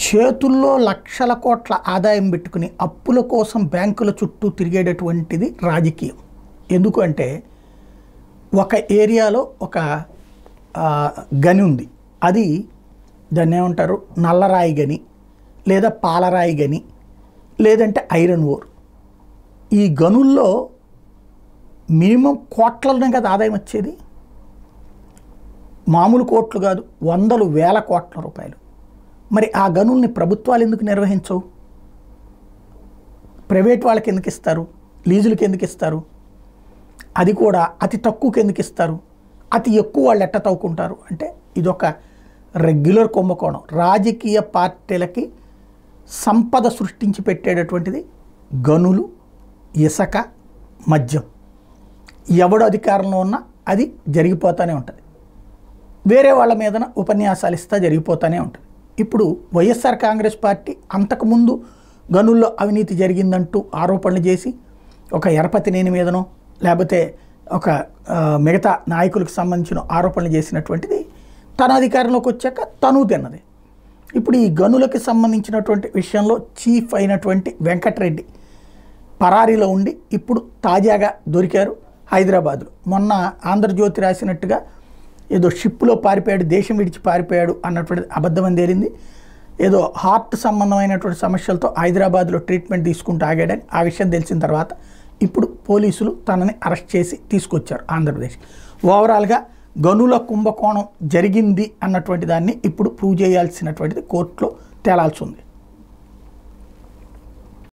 చేతుల్లో లక్షల కోట్ల ఆదాయం పెట్టుకుని అప్పుల కోసం బ్యాంకుల చుట్టూ తిరిగేటటువంటిది రాజకీయం. ఎందుకు అంటే ఒక ఏరియాలో ఒక గని ఉంది, అది దాన్ని ఏమంటారు, నల్లరాయి గని లేదా పాలరాయి గని లేదంటే ఐరన్ ఓర్. ఈ గనుల్లో మినిమం కోట్లనే కదా ఆదాయం వచ్చేది, మామూలు కోట్లు కాదు, వందలు వేల కోట్ల రూపాయలు. మరి ఆ గనుల్ని ప్రభుత్వాలు ఎందుకు నిర్వహించవు? ప్రైవేట్ వాళ్ళకి ఎందుకు ఇస్తారు? లీజులకి ఎందుకు ఇస్తారు? అది కూడా అతి తక్కువకి ఎందుకు ఇస్తారు? అతి ఎక్కువ వాళ్ళు ఎట్ట తవ్వుకుంటారు అంటే ఇదొక రెగ్యులర్ కుంభకోణం. రాజకీయ పార్టీలకి సంపద సృష్టించి పెట్టేటటువంటిది గనులు, ఇసుక, మద్యం. ఎవడు అధికారంలో ఉన్నా అది జరిగిపోతూనే ఉంటుంది. వేరే వాళ్ళ మీదన ఉపన్యాసాలు ఇస్తా జరిగిపోతూనే ఉంటుంది. ఇప్పుడు వైఎస్ఆర్ కాంగ్రెస్ పార్టీ అంతకుముందు గనుల్లో అవినీతి జరిగిందంటూ ఆరోపణలు చేసి ఒక ఎరపతినేని మీదనో లేకపోతే ఒక మిగతా నాయకులకు సంబంధించిన ఆరోపణలు చేసినటువంటిది తన అధికారంలోకి వచ్చాక తను తిన్నది. ఇప్పుడు ఈ గనులకు సంబంధించినటువంటి విషయంలో చీఫ్ అయినటువంటి వెంకటరెడ్డి పరారీలో ఉండి ఇప్పుడు తాజాగా దొరికారు హైదరాబాద్లో. మొన్న ఆంధ్రజ్యోతి రాసినట్టుగా ఏదో షిప్లో పారిపోయాడు, దేశం విడిచి పారిపోయాడు అన్నటువంటి అబద్ధమని తేలింది. ఏదో హార్ట్ సంబంధమైనటువంటి సమస్యలతో హైదరాబాద్లో ట్రీట్మెంట్ తీసుకుంటూ ఆగాడని ఆ విషయం తెలిసిన తర్వాత ఇప్పుడు పోలీసులు తనని అరెస్ట్ చేసి తీసుకొచ్చారు ఆంధ్రప్రదేశ్. ఓవరాల్గా గనుల కుంభకోణం జరిగింది అన్నటువంటి దాన్ని ఇప్పుడు ప్రూవ్ చేయాల్సినటువంటిది కోర్టులో తేలాల్సి ఉంది.